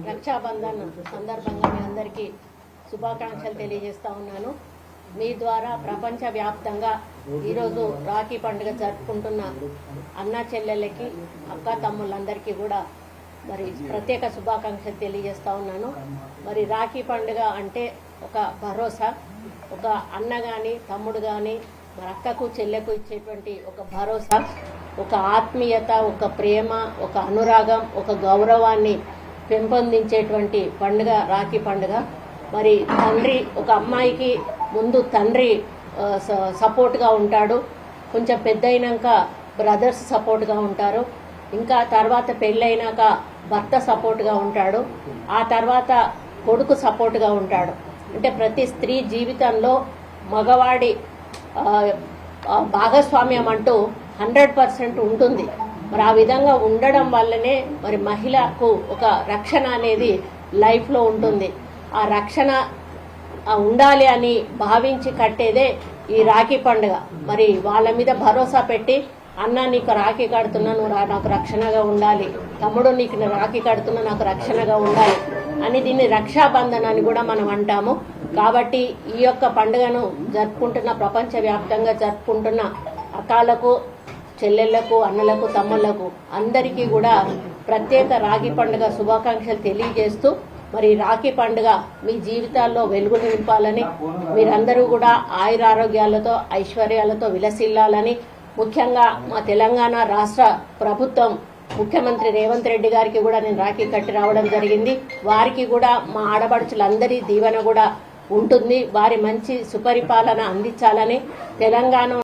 రక్షాబంధన్ సందర్భంగా మీ అందరికీ శుభాకాంక్షలు తెలియజేస్తా ఉన్నాను. మీ ద్వారా ప్రపంచవ్యాప్తంగా ఈరోజు రాఖీ పండుగ జరుపుకుంటున్న అన్న చెల్లెళ్ళకి, అక్క తమ్ముళ్ళందరికీ కూడా మరి ప్రత్యేక శుభాకాంక్షలు తెలియజేస్తా ఉన్నాను. మరి రాఖీ పండుగ అంటే ఒక భరోసా, ఒక అన్న కానీ తమ్ముడు కానీ మరి అక్కకు చెల్లెకు ఇచ్చేటువంటి ఒక భరోసా, ఒక ఆత్మీయత, ఒక ప్రేమ, ఒక అనురాగం, ఒక గౌరవాన్ని పెంపొందించేటువంటి పండుగ రాఖీ పండుగ. మరి తండ్రి, ఒక అమ్మాయికి ముందు తండ్రి సపోర్ట్గా ఉంటాడు, కొంచెం పెద్ద అయినాక బ్రదర్స్ సపోర్ట్గా ఉంటారు, ఇంకా తర్వాత పెళ్ళైనాక భర్త సపోర్ట్గా ఉంటాడు, ఆ తర్వాత కొడుకు సపోర్ట్గా ఉంటాడు. అంటే ప్రతి స్త్రీ జీవితంలో మగవాడి భాగస్వామ్యం అంటూ 100% ఉంటుంది. మరి ఆ విధంగా ఉండడం వల్లనే మరి మహిళకు ఒక రక్షణ అనేది లైఫ్లో ఉంటుంది. ఆ రక్షణ ఉండాలి అని భావించి కట్టేదే ఈ రాఖీ పండుగ. మరి వాళ్ళ మీద భరోసా పెట్టి, అన్న నీకు రాఖీ కడుతున్నా, నువ్వు నాకు రక్షణగా ఉండాలి, తమ్ముడు నీకు రాఖీ కడుతున్నా, నాకు రక్షణగా ఉండాలి అని దీన్ని రక్షాబంధన్ అని కూడా మనం అంటాము. కాబట్టి ఈ యొక్క పండుగను జరుపుకుంటున్న, ప్రపంచవ్యాప్తంగా జరుపుకుంటున్న అక్కలకు, చెల్లెళ్లకు, అన్నలకు, తమ్ముళ్లకు అందరికీ కూడా ప్రత్యేక రాఖీ పండుగ శుభాకాంక్షలు తెలియజేస్తూ, మరి రాఖీ పండుగ మీ జీవితాల్లో వెలుగులు నింపాలని, మీరందరూ కూడా ఆయురారోగ్యాలతో, ఐశ్వర్యాలతో విలసిల్లాలని, ముఖ్యంగా మా తెలంగాణ రాష్ట్ర ప్రభుత్వం ముఖ్యమంత్రి రేవంత్ రెడ్డి గారికి కూడా నేను రాఖీ కట్టి రావడం జరిగింది. వారికి కూడా మా ఆడపడుచులందరి దీవెన కూడా ఉంటుంది. వారి మంచి సుపరిపాలన అందించాలని, తెలంగాణ